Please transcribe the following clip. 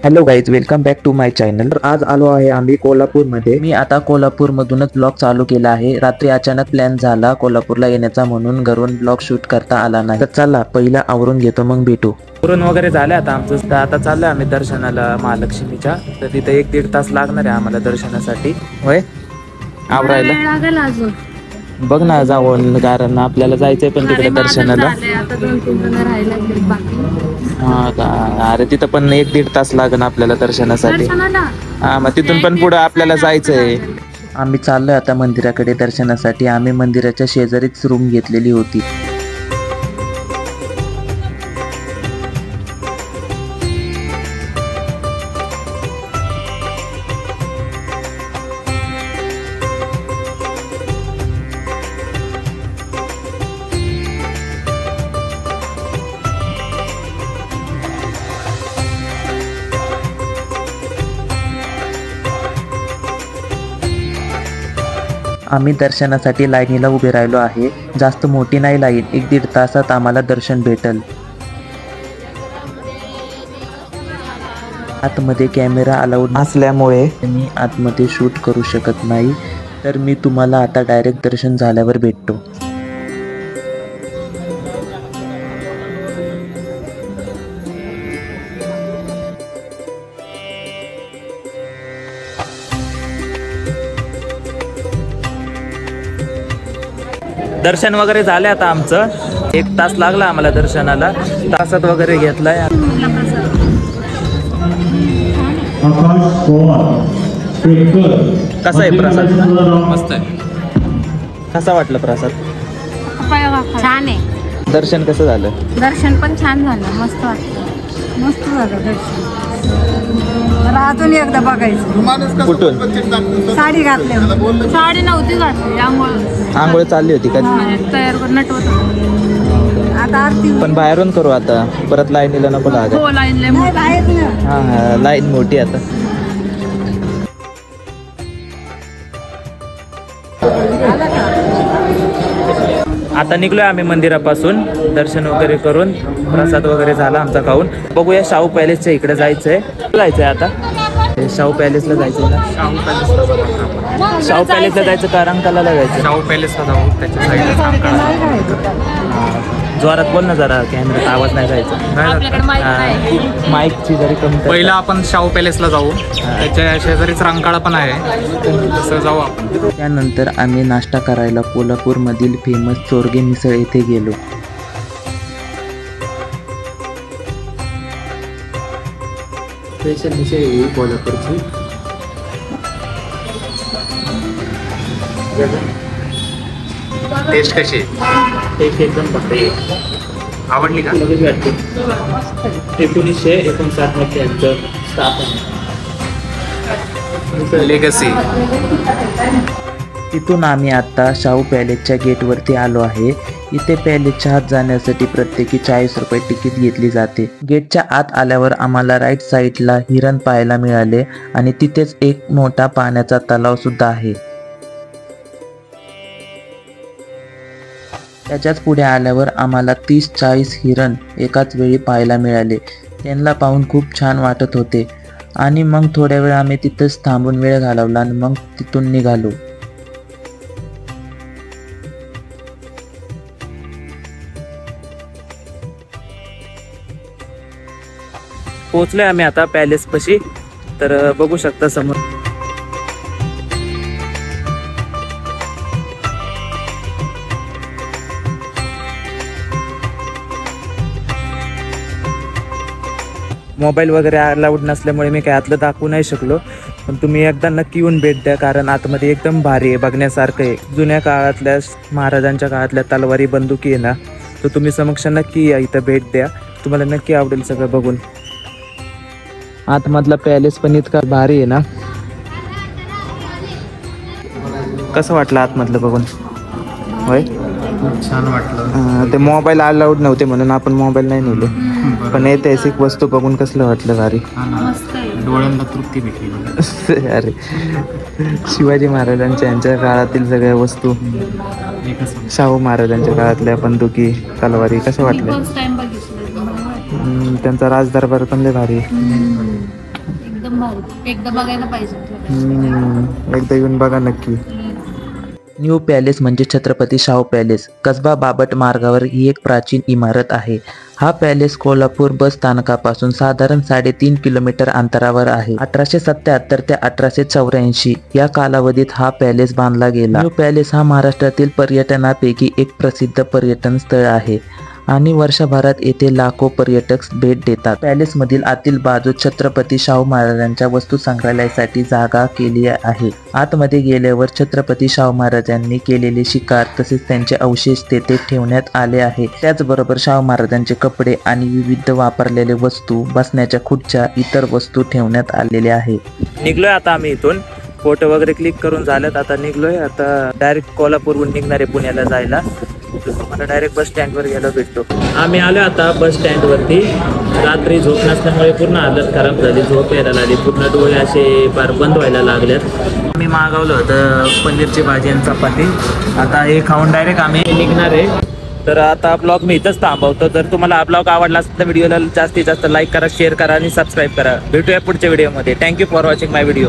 Hello guys, welcome back to my channel. आज आलो आहे आम्ही कोल्हापूरमध्ये। मी आता कोल्हापूरमधूनच ब्लॉग चालू केला आहे। रात्री अचानक प्लॅन झाला कोल्हापूरला येण्याचा, म्हणून घरून ब्लॉग शूट करता आला नाही। तर चला पहिला आवरून घेतो, मग भेटू। आवरून वगैरे झाले आता आमचं। आता चाललोय आम्ही दर्शनाला महालक्ष्मीच्या। तर तिथे 1-1.5 तास लागणार आहे आम्हाला दर्शनासाठी। होय, आवरायला लागेल अजून। बघ ना जाऊन, कारण आपल्याला जायचंय पण तिकडे दर्शनाला। आता 2-3 जण राहिला बाकी। हा का? अरे तिथं पण 1-1.5 तास लागेल आपल्याला दर्शनासाठी। हा, मग तिथून पण पुढे आपल्याला जायचंय। आम्ही चाललोय आता मंदिराकडे दर्शनासाठी। आम्ही मंदिराच्या शेजारीच रूम घेतलेली होती। आम्ही दर्शनासाठी लाईनीला उभे राहिलो आहे। जास्त मोठी नाही लाईन, 1-1.5 तासात आम्हाला दर्शन भेटल। आतमध्ये कॅमेरा अलाउड असल्यामुळे मी आतमध्ये शूट करू शकत नाही। तर मी तुम्हाला आता डायरेक्ट दर्शन झाल्यावर भेटतो। दर्शन वगैरे झाले आता आमचं। 1 तास लागला आम्हाला दर्शनाला। तासात वगैरे घेतलाय। कसा आहे प्रसाद? मस्त आहे। कसा वाटलं प्रसाद? छान आहे। दर्शन कसं झालं? दर्शन पण छान झालं, मस्त वाटलं। मस्त झालं दर्शन। अजून एकदा बघायचं। कुठून? साडी घातली, साडी नव्हती घातली, आंघोळ चालली होती का? तयार नट होत। आता आरती पण बाहेरून करू आता, परत लाईनीला नको लागायला। हो, लाईन हा, लाईन मोठी आता। आता निघलोय आम्ही मंदिरापासून, दर्शन वगैरे करून, प्रसाद वगैरे झाला आमचा खाऊन। बघूया शाहू पॅलेसच्या इकडे जायचंय आता। शाहू पॅलेसला जायचंय ना? शाहू पॅलेसला जायचं का रंकाळाला जायचं? शाहू पॅलेसला जाऊ, त्याच्या साईडला। जोरात बोल ना जरा, कॅमेऱ्यात आवाज नाही जायचा। माईकची जरी कमी कर। पहिला आपण शाहू पॅलेसला जाऊ, त्याच्या शेजारीच रंकाळा पण आहे, तसं जाऊ आपण। त्यानंतर आम्ही नाश्ता करायला कोल्हापूरमधील फेमस चोरगे मिसळ येथे गेलो। स्पेशल मिसळ आहे कोल्हापूरची। टेस्ट कशी टेस्ट एकदम पक्की, आवडली का? लगेच वाटते। 1959 मध्ये यांचं स्थापन लेगसी। तिथून आम्ही आता शाहू पॅलेसच्या गेटवरती आलो आहे। इथे पॅलेसच्या आत जाण्यासाठी प्रत्येकी 40 रुपये तिकीट घेतली जाते। गेटच्या आत आल्यावर आम्हाला राईट साईडला हिरण पाहायला मिळाले आणि तिथेच एक मोठा पाण्याचा तलाव सुद्धा आहे। त्याच्याच पुढे आल्यावर आम्हाला 30-40 हिरण एकाच वेळी पाहायला मिळाले। त्यांना पाहून खूप छान वाटत होते आणि मग थोड्या वेळ आम्ही तिथंच थांबून वेळ घालवला आणि मग तिथून निघालो। पोहोचलोय आम्ही आता पॅलेस पाशी। तर बघू शकता समोर मोबाईल वगैरे अलाउड नसल्यामुळे मी काय आतलं दाखवू नाही शकलो, पण तुम्ही एकदा नक्की येऊन भेट द्या, कारण आतमध्ये एकदम भारी आहे, बघण्यासारखं आहे। जुन्या काळातल्या महाराजांच्या काळातल्या तलवारी बंदुकी आहे ना, तर तुम्ही समक्ष नक्की या, इथं भेट द्या, तुम्हाला नक्की आवडेल सगळं बघून। आतमधला पॅलेस पण इतका भारी आहे ना। कसं वाटलं आतमधलं बघून? होय, छान वाटलं। ते मोबाईल अलाउड नव्हते म्हणून आपण मोबाईल नाही नेले, पण ऐतिहासिक वस्तू बघून कसलं वाटलं? भारी, डोळ्यांना तृप्ती भेटली। अरे, शिवाजी महाराजांच्या यांच्या काळातील सगळ्या वस्तू, शाहू महाराजांच्या काळातल्या बंदुकी, तलवारी, कसं वाटलं? फर्स्ट टाइम बघितलं। त्यांचा राजदरबार पण लय भारी आहे। एकदम भारी, एकदा बघायला पाहिजे. एकदा येऊन बघा नक्की. न्यू पॅलेस म्हणजे छत्रपती शाहू पॅलेस, कसबा बाबट मार्गावर ही एक प्राचीन इमारत आहे. हा पॅलेस कोल्हापूर बस स्थानकापासून साधारण 3.5 किलोमीटर अंतरावर आहे. 1877 ते 1884 या कालावधीत हा पॅलेस बांधला गेला. न्यू पॅलेस हा महाराष्ट्रातील पर्यटनापैकी एक प्रसिद्ध पर्यटन स्थळ आहे आणि वर्षभरात येथे लाखो पर्यटक भेट देतात. पॅलेसमधील आतील बाजूत छत्रपती शाहू महाराजांच्या वस्तू संग्रहालयासाठी जागा केली आहे. आतमध्ये गेल्यावर छत्रपती शाहू महाराजांनी केलेले शिकार तसेच त्यांचे अवशेष तेथे ठेवण्यात आले आहे. त्याचबरोबर शाहू महाराजांचे कपडे आणि विविध वापरलेले वस्तू, बसण्याच्या खुर्च्या, इतर वस्तू ठेवण्यात आलेल्या आहे. निघलोय आता आम्ही इथून, फोटो वगैरे क्लिक करून झालेत. आता निघलोय, आता डायरेक्ट कोल्हापूरहून निघणारे पुण्याला जायला. मला डायरेक्ट बस स्टँडवर गेलो भेटतो. आम्ही आलो आता बस स्टँडवरती. रात्री झोप नसल्यामुळे पूर्ण हालत खराब झाली, झोप यायला लागली, पूर्ण डोळे असे फार बंद व्हायला लागलेत. आम्ही मागवलं होतं पनीरची भाजी आणि चपाती. आता हे खाऊन डायरेक्ट आम्ही निघणार आहे. तर आता ब्लॉग मी इथंच थांबवतो. जर तुम्हाला हा ब्लॉग आवडला असेल तर व्हिडिओला जास्तीत जास्त लाईक करा, शेअर करा आणि सबस्क्राईब करा. भेटूया पुढच्या व्हिडिओमध्ये. Thank you for watching my video.